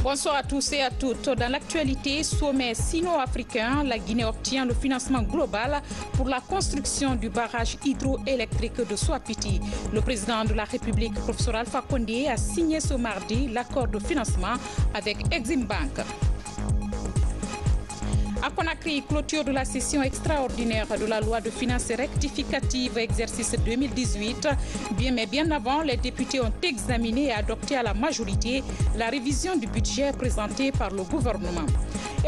Bonsoir à tous et à toutes. Dans l'actualité, sommet sino-africain, la Guinée obtient le financement global pour la construction du barrage hydroélectrique de Soapiti. Le président de la République, professeur Alpha Condé, a signé ce mardi l'accord de financement avec Exim Bank. À Conakry, clôture de la session extraordinaire de la loi de finances rectificative exercice 2018. Mais bien avant, les députés ont examiné et adopté à la majorité la révision du budget présenté par le gouvernement.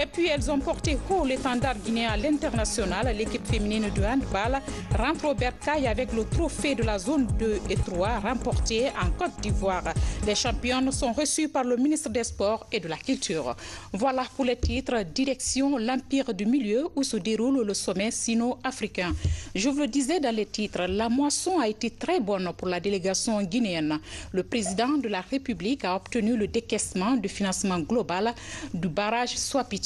Et puis, elles ont porté haut l'étendard guinéen à l'international. L'équipe féminine de handball rentre au bercail avec le trophée de la zone 2 et 3 remporté en Côte d'Ivoire. Les championnes sont reçues par le ministre des Sports et de la Culture. Voilà pour les titres. Direction l'Empire du Milieu où se déroule le sommet sino-africain. Je vous le disais dans les titres, la moisson a été très bonne pour la délégation guinéenne. Le président de la République a obtenu le décaissement du financement global du barrage Soapiti.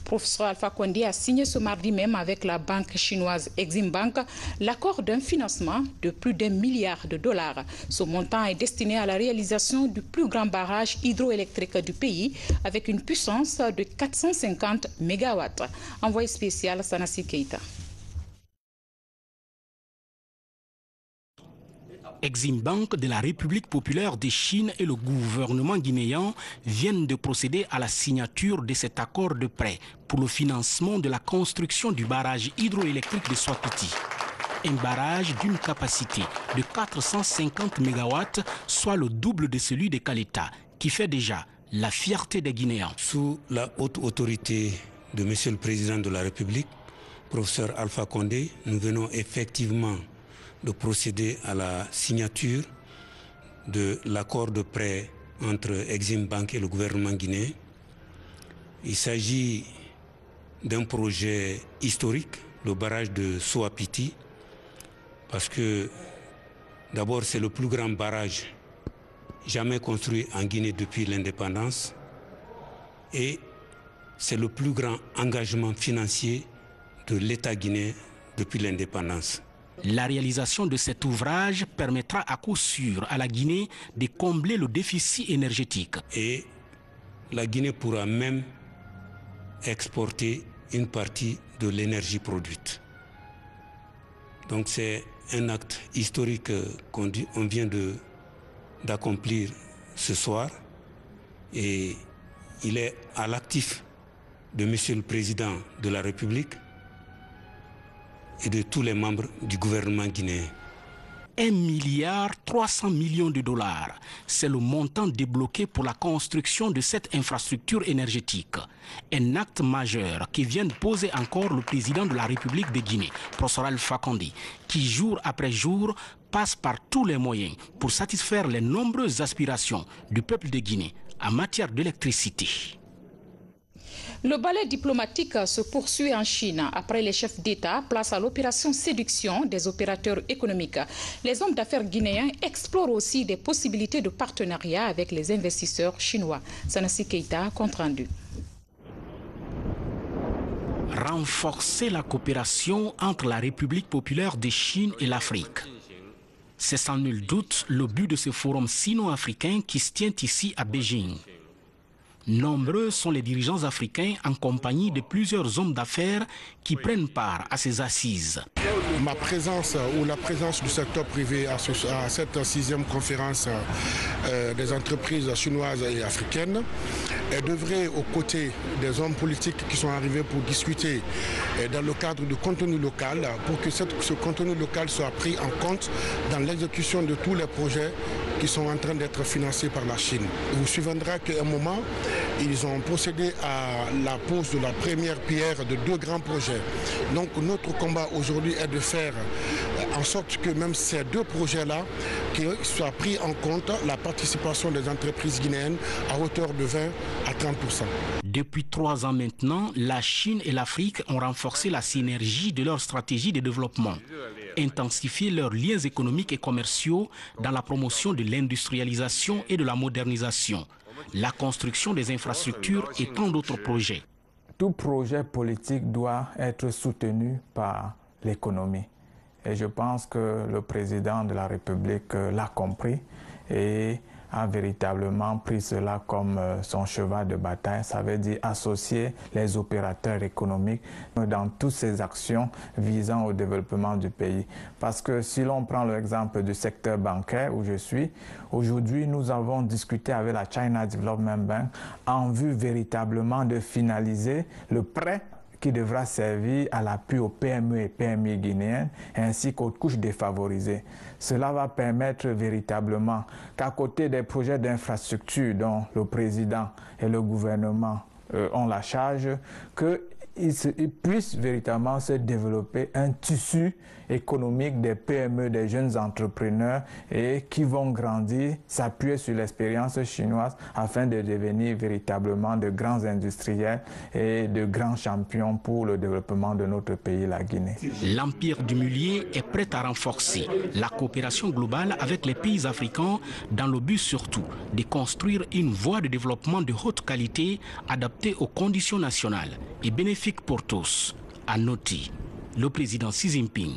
Professeur Alpha Condé a signé ce mardi même avec la banque chinoise Exim Bank l'accord d'un financement de plus d'1 milliard de dollars. Ce montant est destiné à la réalisation du plus grand barrage hydroélectrique du pays avec une puissance de 450 MW. Envoyé spécial Sanassi Keita. Exim Bank de la République populaire de Chine et le gouvernement guinéen viennent de procéder à la signature de cet accord de prêt pour le financement de la construction du barrage hydroélectrique de Soapiti. Un barrage d'une capacité de 450 MW, soit le double de celui de Caleta, qui fait déjà la fierté des Guinéens. Sous la haute autorité de M. le Président de la République, professeur Alpha Condé, nous venons effectivement de procéder à la signature de l'accord de prêt entre Exim Bank et le gouvernement guinéen. Il s'agit d'un projet historique, le barrage de Soapiti, parce que d'abord c'est le plus grand barrage jamais construit en Guinée depuis l'indépendance et c'est le plus grand engagement financier de l'État guinéen depuis l'indépendance. La réalisation de cet ouvrage permettra à coup sûr à la Guinée de combler le déficit énergétique. Et la Guinée pourra même exporter une partie de l'énergie produite. Donc c'est un acte historique qu'on vient d'accomplir ce soir et il est à l'actif de M. le Président de la République et de tous les membres du gouvernement guinéen. 1,3 milliard de dollars, c'est le montant débloqué pour la construction de cette infrastructure énergétique. Un acte majeur qui vient de poser encore le président de la République de Guinée, professeur Alpha Condé, qui jour après jour passe par tous les moyens pour satisfaire les nombreuses aspirations du peuple de Guinée en matière d'électricité. Le ballet diplomatique se poursuit en Chine. Après les chefs d'État, place à l'opération séduction des opérateurs économiques. Les hommes d'affaires guinéens explorent aussi des possibilités de partenariat avec les investisseurs chinois. Sanassi Keita, compte rendu. Renforcer la coopération entre la République populaire de Chine et l'Afrique. C'est sans nul doute le but de ce forum sino-africain qui se tient ici à Beijing. Nombreux sont les dirigeants africains en compagnie de plusieurs hommes d'affaires qui prennent part à ces assises. Ma présence ou la présence du secteur privé à cette 6e conférence des entreprises chinoises et africaines est d'œuvrer aux côtés des hommes politiques qui sont arrivés pour discuter dans le cadre du contenu local pour que ce contenu local soit pris en compte dans l'exécution de tous les projets qui sont en train d'être financés par la Chine. Il vous souviendra qu'à un moment, ils ont procédé à la pose de la première pierre de 2 grands projets. Donc notre combat aujourd'hui est de faire en sorte que même ces 2 projets-là, qu'il soit pris en compte la participation des entreprises guinéennes à hauteur de 20 à 30%. Depuis 3 ans maintenant, la Chine et l'Afrique ont renforcé la synergie de leur stratégie de développement, intensifié leurs liens économiques et commerciaux dans la promotion de l'industrialisation et de la modernisation, la construction des infrastructures et tant d'autres projets. Tout projet politique doit être soutenu par l'économie. Et je pense que le président de la République l'a compris et a véritablement pris cela comme son cheval de bataille. Ça veut dire associer les opérateurs économiques dans toutes ces actions visant au développement du pays. Parce que si l'on prend l'exemple du secteur bancaire où je suis, aujourd'hui nous avons discuté avec la China Development Bank en vue véritablement de finaliser le prêt qui devra servir à l'appui aux PME et PMI guinéennes ainsi qu'aux couches défavorisées. Cela va permettre véritablement qu'à côté des projets d'infrastructure dont le président et le gouvernement ont la charge, qu'ils puissent véritablement se développer un tissu économique des PME, des jeunes entrepreneurs et qui vont grandir, s'appuyer sur l'expérience chinoise afin de devenir véritablement de grands industriels et de grands champions pour le développement de notre pays, la Guinée. L'Empire du Mulier est prêt à renforcer la coopération globale avec les pays africains dans le but surtout de construire une voie de développement de haute qualité adaptée aux conditions nationales et bénéfique pour tous, a noté le président Xi Jinping.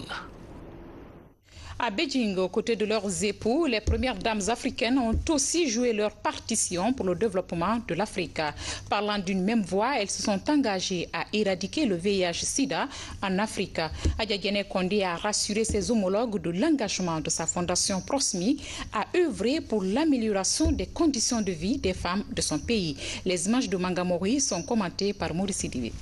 À Beijing, aux côtés de leurs époux, les premières dames africaines ont aussi joué leur partition pour le développement de l'Afrique. Parlant d'une même voix, elles se sont engagées à éradiquer le VIH-Sida en Afrique. Adja Condé a rassuré ses homologues de l'engagement de sa fondation Prosmi à œuvrer pour l'amélioration des conditions de vie des femmes de son pays. Les images de Mangamori sont commentées par Maurice Divi.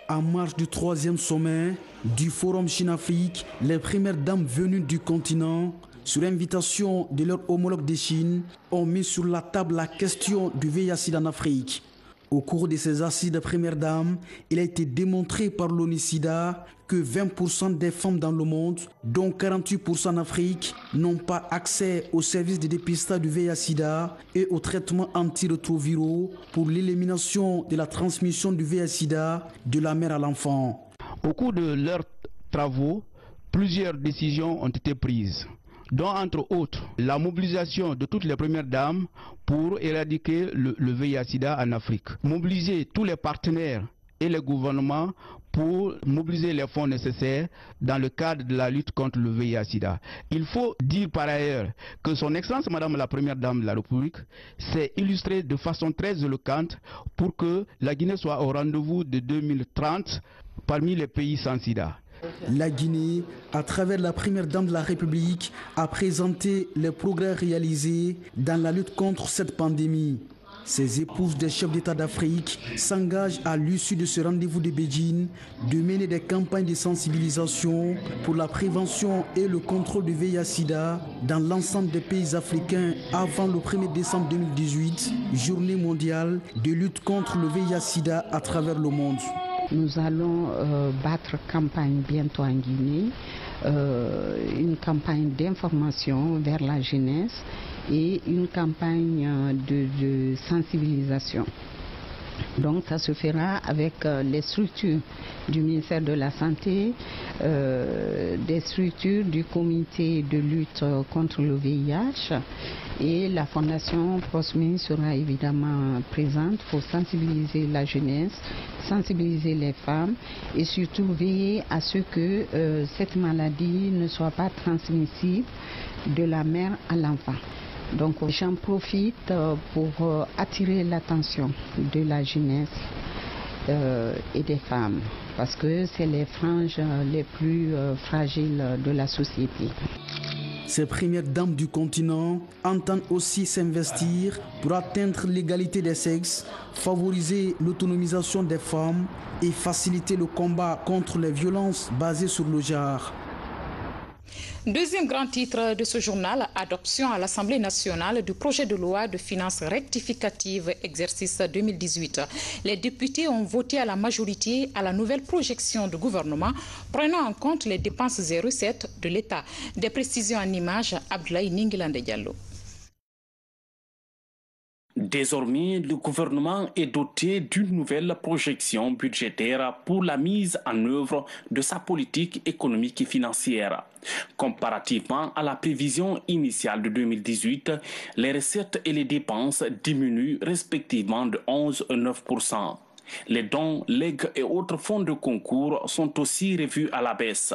En marge du 3e sommet du Forum Chine-Afrique, les premières dames venues du continent, sur invitation de leurs homologues de Chine, ont mis sur la table la question du VIH-Sida en Afrique. Au cours de ces assises de premières dames, il a été démontré par l'ONU-SIDA que 20% des femmes dans le monde, dont 48% en Afrique, n'ont pas accès aux services de dépistage du VIH-Sida et aux traitements antirétroviraux pour l'élimination de la transmission du VIH-Sida de la mère à l'enfant. Au cours de leurs travaux, plusieurs décisions ont été prises, dont entre autres la mobilisation de toutes les premières dames pour éradiquer le VIH-Sida en Afrique. Mobiliser tous les partenaires et les gouvernements pour mobiliser les fonds nécessaires dans le cadre de la lutte contre le VIH-Sida. Il faut dire par ailleurs que son Excellence Madame la Première Dame de la République s'est illustrée de façon très éloquente pour que la Guinée soit au rendez-vous de 2030 parmi les pays sans sida. La Guinée, à travers la Première Dame de la République, a présenté les progrès réalisés dans la lutte contre cette pandémie. Ces épouses des chefs d'État d'Afrique s'engagent à l'issue de ce rendez-vous de Beijing de mener des campagnes de sensibilisation pour la prévention et le contrôle du VIH-Sida dans l'ensemble des pays africains avant le 1er décembre 2018, journée mondiale de lutte contre le VIH-Sida à travers le monde. Nous allons battre campagne bientôt en Guinée, une campagne d'information vers la jeunesse et une campagne de sensibilisation. Donc ça se fera avec les structures du ministère de la Santé, des structures du comité de lutte contre le VIH et la fondation Prosmi sera évidemment présente pour sensibiliser la jeunesse, sensibiliser les femmes et surtout veiller à ce que cette maladie ne soit pas transmissible de la mère à l'enfant. Donc j'en profite pour attirer l'attention de la jeunesse et des femmes parce que c'est les franges les plus fragiles de la société. Ces premières dames du continent entendent aussi s'investir pour atteindre l'égalité des sexes, favoriser l'autonomisation des femmes et faciliter le combat contre les violences basées sur le genre. Deuxième grand titre de ce journal, adoption à l'Assemblée nationale du projet de loi de finances rectificative exercice 2018. Les députés ont voté à la majorité à la nouvelle projection du gouvernement prenant en compte les dépenses et recettes de l'État. Des précisions en images, Abdoulaye Ningilande Diallo. Désormais, le gouvernement est doté d'une nouvelle projection budgétaire pour la mise en œuvre de sa politique économique et financière. Comparativement à la prévision initiale de 2018, les recettes et les dépenses diminuent respectivement de 11 et 9%. Les dons, legs et autres fonds de concours sont aussi revus à la baisse.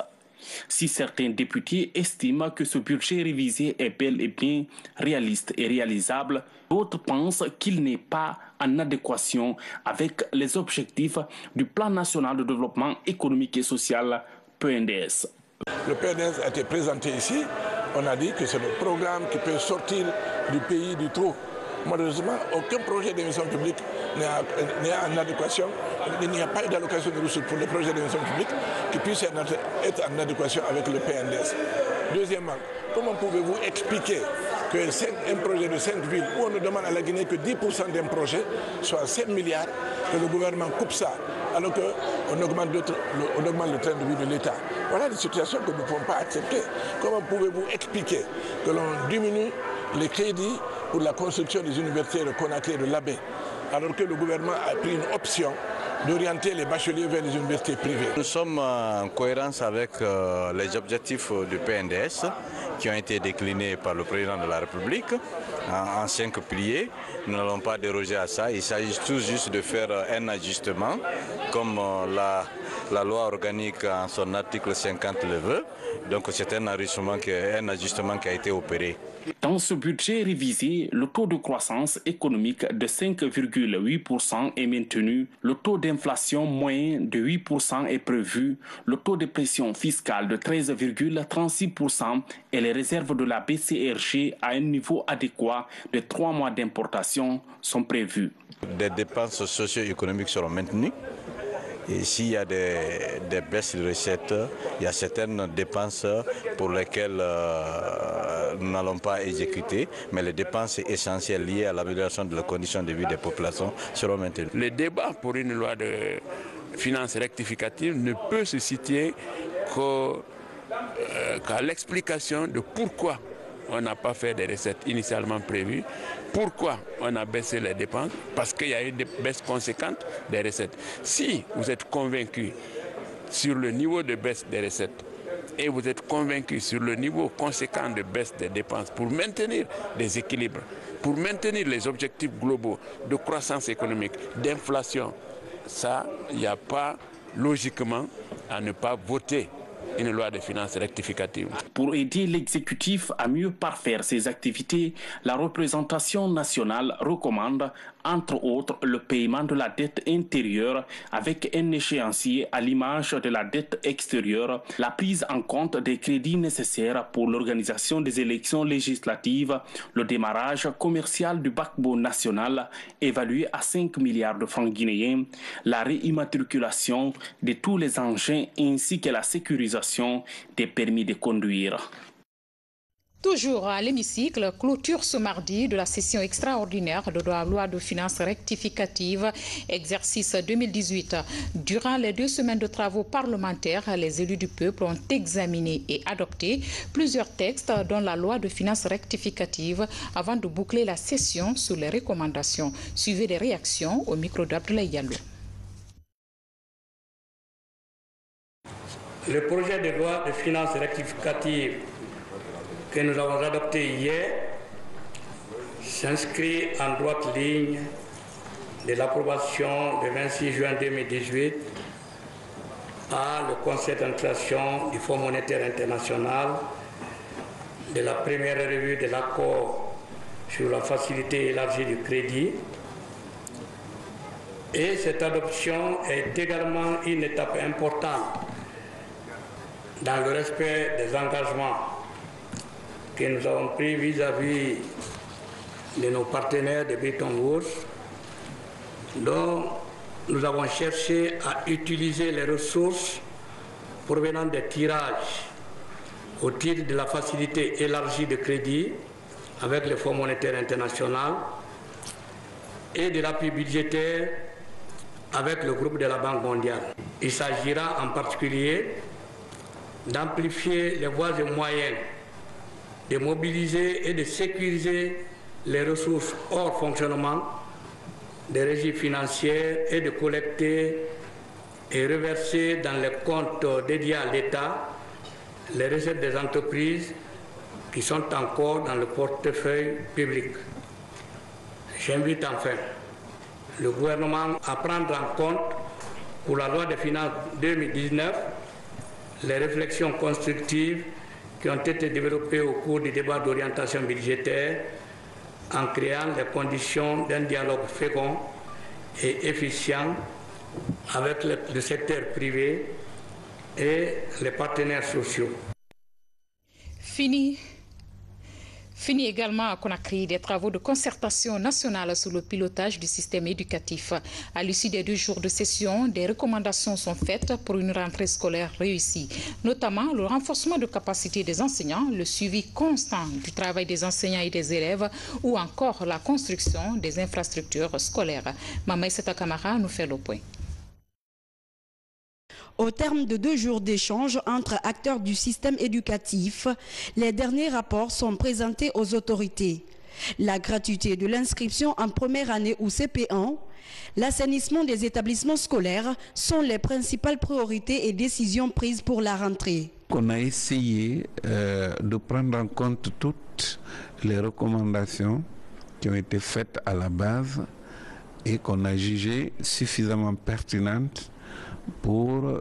Si certains députés estiment que ce budget révisé est bel et bien réaliste et réalisable, d'autres pensent qu'il n'est pas en adéquation avec les objectifs du Plan national de développement économique et social, PNDS. Le PNDS a été présenté ici, on a dit que c'est le programme qui peut sortir du pays du trou. Malheureusement, aucun projet d'investissement public n'est en adéquation. Il n'y a pas eu d'allocation de ressources pour les projets d'investissement public qui puissent être en adéquation avec le PNDS. Deuxièmement, comment pouvez-vous expliquer qu'un projet de 5 villes, où on ne demande à la Guinée que 10% d'un projet, soit 5 milliards, que le gouvernement coupe ça, alors qu'on augmente le train de vie de l'État. Voilà des situations que nous ne pouvons pas accepter. Comment pouvez-vous expliquer que l'on diminue les crédits pour la construction des universités de Conakry et de Labé, alors que le gouvernement a pris une option d'orienter les bacheliers vers les universités privées? Nous sommes en cohérence avec les objectifs du PNDS qui ont été déclinés par le président de la République en 5 piliers. Nous n'allons pas déroger à ça. Il s'agit tout juste de faire un ajustement, comme la loi organique en son article 50 le veut. Donc c'est un ajustement qui a été opéré. Dans ce budget révisé, le taux de croissance économique de 5,8% est maintenu, le taux d'inflation moyen de 8% est prévu, le taux de pression fiscale de 13,36% et les réserves de la BCRG à un niveau adéquat de 3 mois d'importation sont prévues. Des dépenses socio-économiques seront maintenues. Et s'il y a des baisses de recettes, il y a certaines dépenses pour lesquelles nous n'allons pas exécuter, mais les dépenses essentielles liées à l'amélioration de la condition de vie des populations seront maintenues. Le débat pour une loi de finances rectificative ne peut se situer qu'à l'explication de pourquoi on n'a pas fait des recettes initialement prévues, pourquoi on a baissé les dépenses, parce qu'il y a eu des baisses conséquentes des recettes. Si vous êtes convaincu sur le niveau de baisse des recettes et vous êtes convaincu sur le niveau conséquent de baisse des dépenses pour maintenir des équilibres, pour maintenir les objectifs globaux de croissance économique, d'inflation, ça, il n'y a pas logiquement à ne pas voter une loi de finances rectificative. Pour aider l'exécutif à mieux parfaire ses activités, la représentation nationale recommande, entre autres, le paiement de la dette intérieure avec un échéancier à l'image de la dette extérieure, la prise en compte des crédits nécessaires pour l'organisation des élections législatives, le démarrage commercial du backbone national évalué à 5 milliards de francs guinéens, la réimmatriculation de tous les engins ainsi que la sécurisation des permis de conduire. Toujours à l'hémicycle, clôture ce mardi de la session extraordinaire de la loi de finances rectificative, exercice 2018. Durant les 2 semaines de travaux parlementaires, les élus du peuple ont examiné et adopté plusieurs textes, dont la loi de finances rectificative, avant de boucler la session sur les recommandations. Suivez les réactions au micro d'Abdoulaye Diallo. Le projet de loi de finances rectificative que nous avons adopté hier s'inscrit en droite ligne de l'approbation le 26 juin 2018 par le Conseil d'administration du Fonds monétaire international de la première revue de l'accord sur la facilité élargie du crédit. Et cette adoption est également une étape importante dans le respect des engagements que nous avons pris vis-à-vis de nos partenaires de Bretton Woods, dont nous avons cherché à utiliser les ressources provenant des tirages au titre de la facilité élargie de crédit avec le Fonds monétaire international et de l'appui budgétaire avec le groupe de la Banque mondiale. Il s'agira en particulier d'amplifier les voies et moyens, de mobiliser et de sécuriser les ressources hors fonctionnement des régies financières et de collecter et reverser dans les comptes dédiés à l'État les recettes des entreprises qui sont encore dans le portefeuille public. J'invite enfin le gouvernement à prendre en compte pour la loi de finances 2019 les réflexions constructives qui ont été développées au cours du débat d'orientation budgétaire en créant les conditions d'un dialogue fécond et efficient avec le secteur privé et les partenaires sociaux. Fini également à Conakry des travaux de concertation nationale sous le pilotage du système éducatif. À l'issue des 2 jours de session, des recommandations sont faites pour une rentrée scolaire réussie, notamment le renforcement de capacité des enseignants, le suivi constant du travail des enseignants et des élèves ou encore la construction des infrastructures scolaires. Mamaïsata Kamara nous fait le point. Au terme de 2 jours d'échanges entre acteurs du système éducatif, les derniers rapports sont présentés aux autorités. La gratuité de l'inscription en première année ou CP1, l'assainissement des établissements scolaires sont les principales priorités et décisions prises pour la rentrée. On a essayé de prendre en compte toutes les recommandations qui ont été faites à la base et qu'on a jugées suffisamment pertinentes pour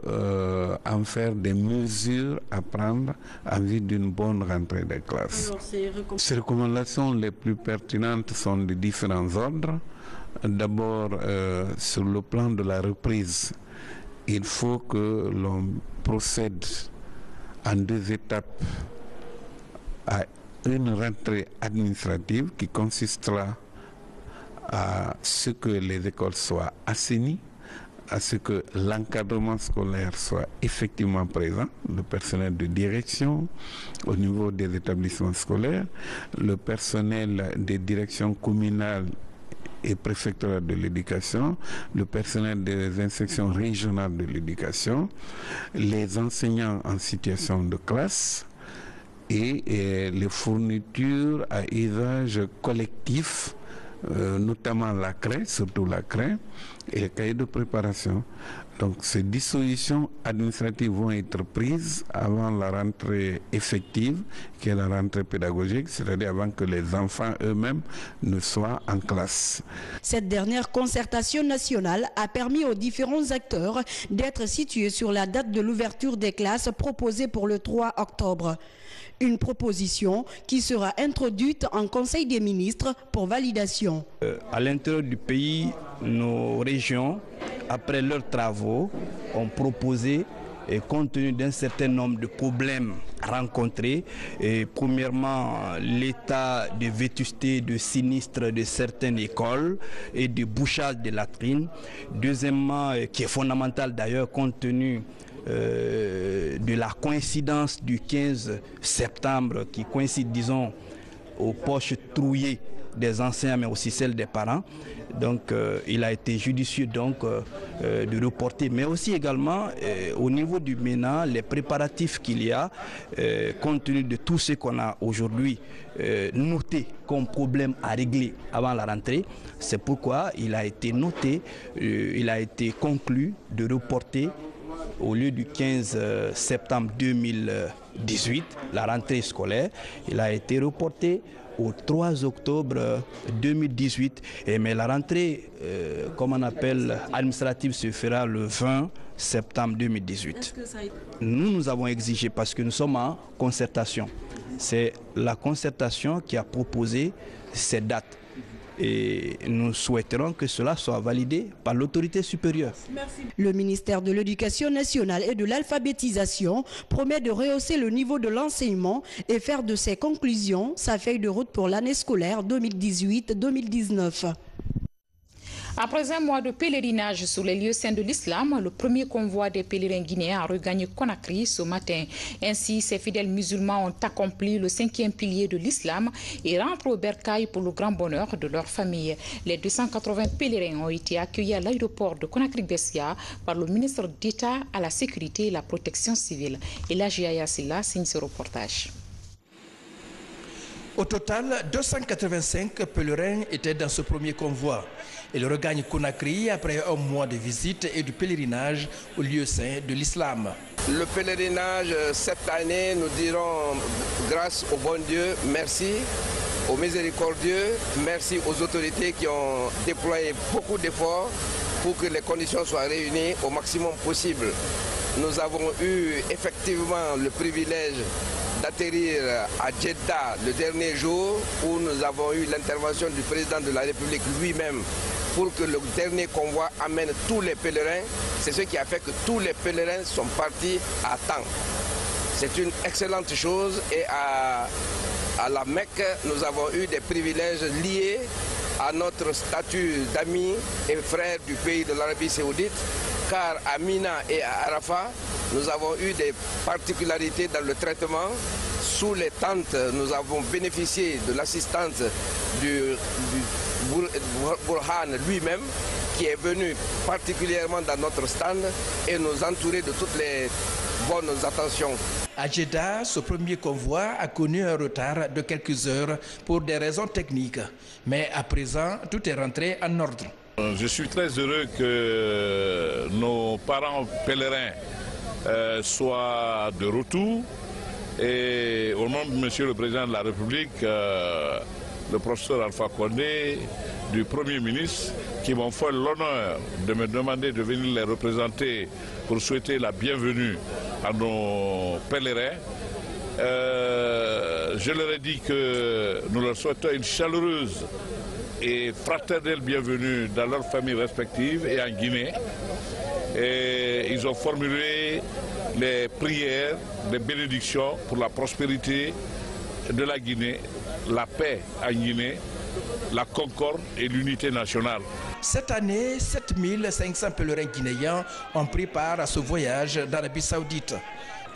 en faire des mesures à prendre en vue d'une bonne rentrée des classes. Ces recommandations les plus pertinentes sont de différents ordres. D'abord, sur le plan de la reprise, il faut que l'on procède en 2 étapes à une rentrée administrative qui consistera à ce que les écoles soient assainies, à ce que l'encadrement scolaire soit effectivement présent, le personnel de direction au niveau des établissements scolaires, le personnel des directions communales et préfectorales de l'éducation, le personnel des inspections régionales de l'éducation, les enseignants en situation de classe et les fournitures à usage collectif, notamment la craie, surtout la craie, et les cahiers de préparation. Donc ces dispositions administratives vont être prises avant la rentrée effective, qui est la rentrée pédagogique, c'est-à-dire avant que les enfants eux-mêmes ne soient en classe. Cette dernière concertation nationale a permis aux différents acteurs d'être situés sur la date de l'ouverture des classes proposée pour le 3 octobre. Une proposition qui sera introduite en Conseil des ministres pour validation. À l'intérieur du pays, nos régions, après leurs travaux, ont proposé, et compte tenu d'un certain nombre de problèmes rencontrés, et premièrement l'état de vétusté, de sinistre de certaines écoles et de bouchage des latrines. Deuxièmement, qui est fondamental d'ailleurs compte tenu de la coïncidence du 15 septembre qui coïncide, disons, aux poches trouillées des enseignants mais aussi celles des parents. Donc il a été judicieux donc de reporter, mais aussi également au niveau du MENA, les préparatifs qu'il y a, compte tenu de tout ce qu'on a aujourd'hui noté comme problème à régler avant la rentrée. C'est pourquoi il a été noté, il a été conclu de reporter au lieu du 15 septembre 2018, la rentrée scolaire. Il a été reporté au 3 octobre 2018. Mais la rentrée, comme on appelle, administrative se fera le 20 septembre 2018. Nous avons exigé, parce que nous sommes en concertation. C'est la concertation qui a proposé ces dates. Et nous souhaiterons que cela soit validé par l'autorité supérieure. Le ministère de l'Éducation nationale et de l'alphabétisation promet de rehausser le niveau de l'enseignement et faire de ses conclusions sa feuille de route pour l'année scolaire 2018-2019. Après un mois de pèlerinage sur les lieux saints de l'islam, le premier convoi des pèlerins guinéens a regagné Conakry ce matin. Ainsi, ces fidèles musulmans ont accompli le 5e pilier de l'islam et rentrent au bercail pour le grand bonheur de leur famille. Les 280 pèlerins ont été accueillis à l'aéroport de Conakry-Bessia par le ministre d'État à la sécurité et la protection civile. Et la Jia Silla signe ce reportage. Au total, 285 pèlerins étaient dans ce premier convoi. Ils regagnent Conakry après un mois de visite et de pèlerinage au lieu saint de l'islam. Le pèlerinage, cette année, nous dirons grâce au bon Dieu, merci, aux miséricordieux, merci aux autorités qui ont déployé beaucoup d'efforts pour que les conditions soient réunies au maximum possible. Nous avons eu effectivement le privilège d'atterrir à Jeddah le dernier jour où nous avons eu l'intervention du président de la République lui-même pour que le dernier convoi amène tous les pèlerins. C'est ce qui a fait que tous les pèlerins sont partis à temps. C'est une excellente chose et à la Mecque, nous avons eu des privilèges liés à notre statut d'amis et frères du pays de l'Arabie Saoudite, car à Mina et à Arafat, nous avons eu des particularités dans le traitement. Sous les tentes, nous avons bénéficié de l'assistance du Burhan lui-même, qui est venu particulièrement dans notre stand et nous entourer de toutes les bonnes attentions. À Jeddah, ce premier convoi a connu un retard de quelques heures pour des raisons techniques. Mais à présent, tout est rentré en ordre. Je suis très heureux que nos parents pèlerins soient de retour. Et au nom de Monsieur le Président de la République, le professeur Alpha Condé, du Premier ministre, qui m'ont fait l'honneur de me demander de venir les représenter pour souhaiter la bienvenue à nos pèlerins. Je leur ai dit que nous leur souhaitons une chaleureuse et fraternelle bienvenue dans leurs familles respectives et en Guinée. Et ils ont formulé les prières, les bénédictions pour la prospérité de la Guinée, la paix en Guinée, la concorde et l'unité nationale. Cette année, 7500 pèlerins guinéens ont pris part à ce voyage d'Arabie Saoudite.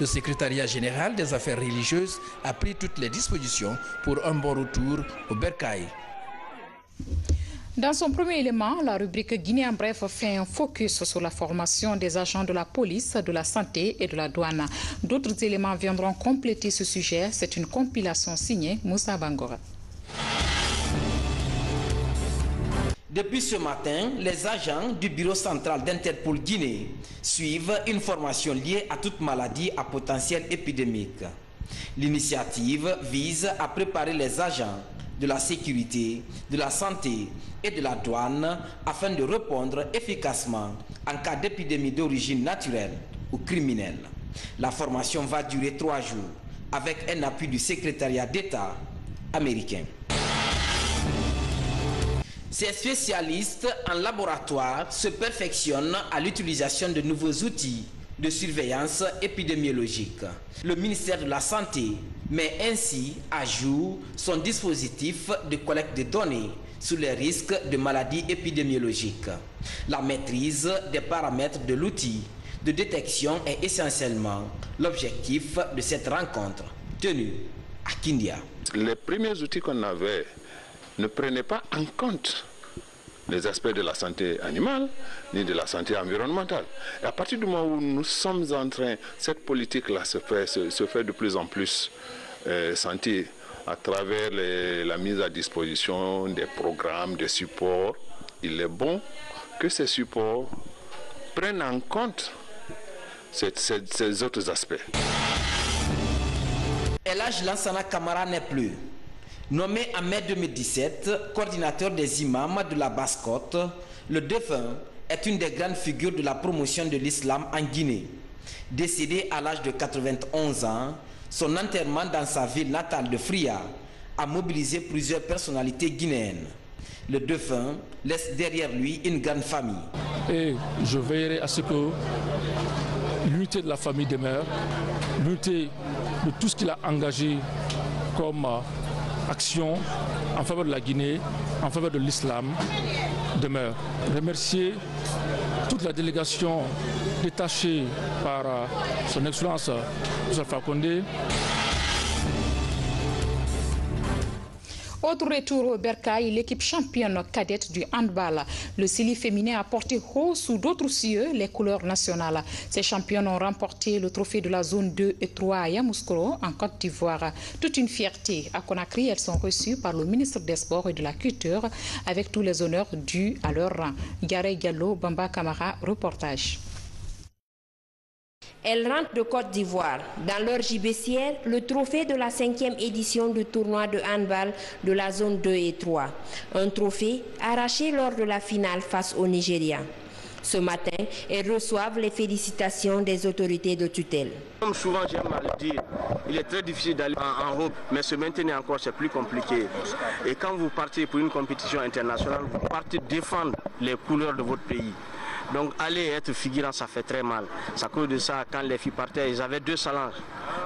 Le secrétariat général des affaires religieuses a pris toutes les dispositions pour un bon retour au Bercail. Dans son premier élément, la rubrique Guinée en bref fait un focus sur la formation des agents de la police, de la santé et de la douane. D'autres éléments viendront compléter ce sujet. C'est une compilation signée Moussa Bangora. Depuis ce matin, les agents du bureau central d'Interpol Guinée suivent une formation liée à toute maladie à potentiel épidémique. L'initiative vise à préparer les agents de la sécurité, de la santé et de la douane afin de répondre efficacement en cas d'épidémie d'origine naturelle ou criminelle. La formation va durer 3 jours avec un appui du secrétariat d'État américain. Ces spécialistes en laboratoire se perfectionnent à l'utilisation de nouveaux outils de surveillance épidémiologique. Le ministère de la Santé met ainsi à jour son dispositif de collecte de données sur les risques de maladies épidémiologiques. La maîtrise des paramètres de l'outil de détection est essentiellement l'objectif de cette rencontre tenue à Kindia. Les premiers outils qu'on avait ne prenaient pas en compte les aspects de la santé animale ni de la santé environnementale. Et à partir du moment où nous sommes en train, cette politique-là se fait de plus en plus sentir à travers la mise à disposition des programmes, des supports. Il est bon que ces supports prennent en compte ces autres aspects. Elhadj Lansana Camara n'est plus. Nommé en mai 2017 coordinateur des imams de la Basse-Côte, le défunt est une des grandes figures de la promotion de l'islam en Guinée. Décédé à l'âge de 91 ans, son enterrement dans sa ville natale de Fria a mobilisé plusieurs personnalités guinéennes. Le défunt laisse derrière lui une grande famille. Et je veillerai à ce que l'unité de la famille demeure, l'unité de tout ce qu'il a engagé comme action en faveur de la Guinée, en faveur de l'islam, demeure. Remercier toute la délégation détachée par son Excellence Alpha Condé. Autre retour au Bercail, l'équipe championne cadette du handball. Le Sili féminin a porté haut sous d'autres cieux les couleurs nationales. Ces championnes ont remporté le trophée de la zone 2 et 3 à Yamoussoukro, en Côte d'Ivoire. Toute une fierté. À Conakry, elles sont reçues par le ministre des Sports et de la Culture avec tous les honneurs dus à leur rang. Gare Diallo, Bamba Camara, reportage. Elles rentrent de Côte d'Ivoire. Dans leur gibecière, le trophée de la 5e édition du tournoi de handball de la zone 2 et 3. Un trophée arraché lors de la finale face au Nigeria. Ce matin, elles reçoivent les félicitations des autorités de tutelle. Comme souvent j'aime à le dire, il est très difficile d'aller en Europe, mais se maintenir encore c'est plus compliqué. Et quand vous partez pour une compétition internationale, vous partez défendre les couleurs de votre pays. Donc aller être figurant, ça fait très mal. C'est à cause de ça, quand les filles partaient, ils avaient deux challenges.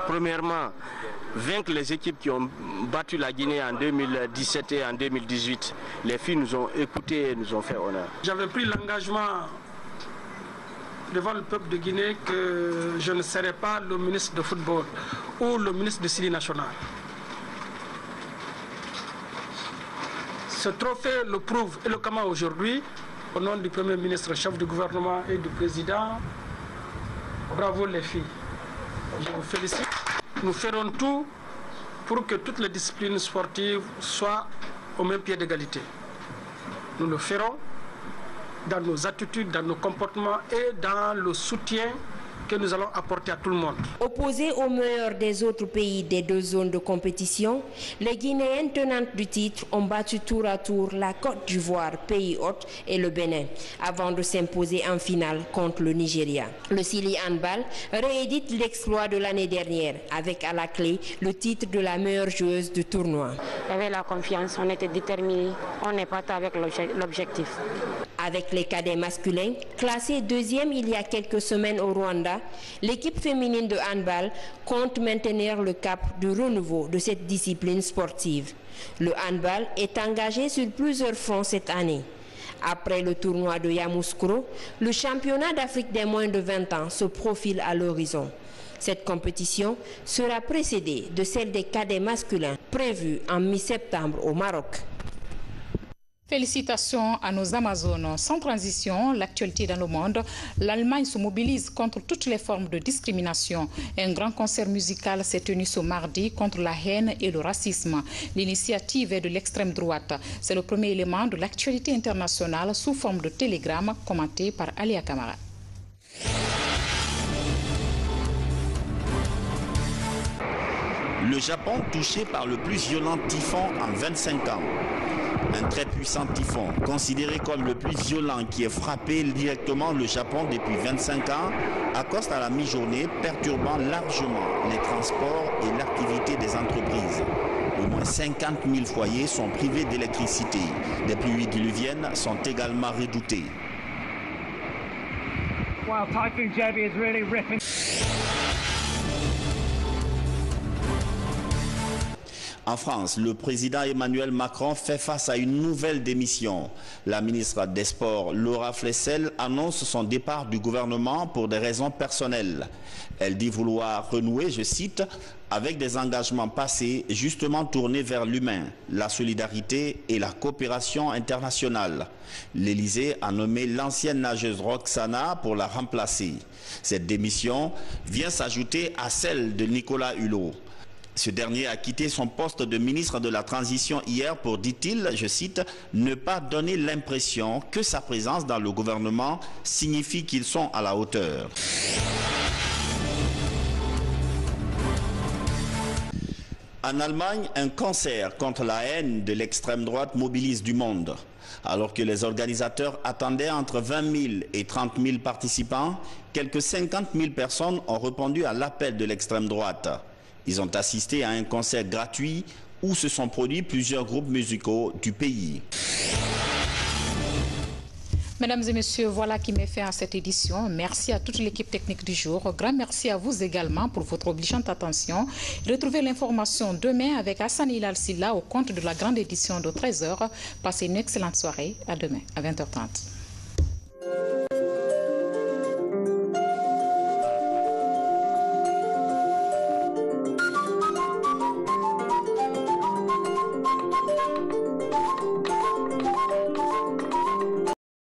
Premièrement, vaincre les équipes qui ont battu la Guinée en 2017 et en 2018. Les filles nous ont écoutés et nous ont fait honneur. J'avais pris l'engagement devant le peuple de Guinée que je ne serai pas le ministre de football ou le ministre de Sili national. Ce trophée le prouve éloquemment aujourd'hui. Au nom du Premier ministre, chef du gouvernement et du président, bravo les filles. Je vous félicite. Nous ferons tout pour que toutes les disciplines sportives soient au même pied d'égalité. Nous le ferons dans nos attitudes, dans nos comportements et dans le soutien que nous allons apporter à tout le monde. Opposés aux meilleurs des autres pays des deux zones de compétition, les Guinéennes tenantes du titre ont battu tour à tour la Côte d'Ivoire, pays hôte, et le Bénin, avant de s'imposer en finale contre le Nigeria. Le Sili Handball réédite l'exploit de l'année dernière, avec à la clé le titre de la meilleure joueuse du tournoi. Il y avait la confiance, on était déterminés, on n'est pas avec l'objectif. Avec les cadets masculins, classés deuxième il y a quelques semaines au Rwanda, l'équipe féminine de handball compte maintenir le cap du renouveau de cette discipline sportive. Le handball est engagé sur plusieurs fronts cette année. Après le tournoi de Yamoussoukro, le championnat d'Afrique des moins de 20 ans se profile à l'horizon. Cette compétition sera précédée de celle des cadets masculins prévue en mi-septembre au Maroc. Félicitations à nos Amazones. Sans transition, l'actualité dans le monde, l'Allemagne se mobilise contre toutes les formes de discrimination. Un grand concert musical s'est tenu ce mardi contre la haine et le racisme. L'initiative est de l'extrême droite. C'est le premier élément de l'actualité internationale sous forme de télégramme commenté par Alia Kamara. Le Japon touché par le plus violent typhon en 25 ans. Un très puissant typhon, considéré comme le plus violent qui ait frappé directement le Japon depuis 25 ans, accoste à la mi-journée, perturbant largement les transports et l'activité des entreprises. Au moins 50 000 foyers sont privés d'électricité. Des pluies diluviennes sont également redoutées. Wow, Typhoon Jebi is really ripping. En France, le président Emmanuel Macron fait face à une nouvelle démission. La ministre des Sports, Laura Flessel, annonce son départ du gouvernement pour des raisons personnelles. Elle dit vouloir renouer, je cite, avec des engagements passés justement tournés vers l'humain, la solidarité et la coopération internationale. L'Élysée a nommé l'ancienne nageuse Roxana pour la remplacer. Cette démission vient s'ajouter à celle de Nicolas Hulot. Ce dernier a quitté son poste de ministre de la Transition hier pour, dit-il, je cite, « ne pas donner l'impression que sa présence dans le gouvernement signifie qu'ils sont à la hauteur ». En Allemagne, un concert contre la haine de l'extrême droite mobilise du monde. Alors que les organisateurs attendaient entre 20 000 et 30 000 participants, quelques 50 000 personnes ont répondu à l'appel de l'extrême droite. Ils ont assisté à un concert gratuit où se sont produits plusieurs groupes musicaux du pays. Mesdames et messieurs, voilà qui met fin à cette édition. Merci à toute l'équipe technique du jour. Grand merci à vous également pour votre obligeante attention. Retrouvez l'information demain avec Hassan Hilal Silla au compte de la grande édition de 13h. Passez une excellente soirée. À demain à 20h30.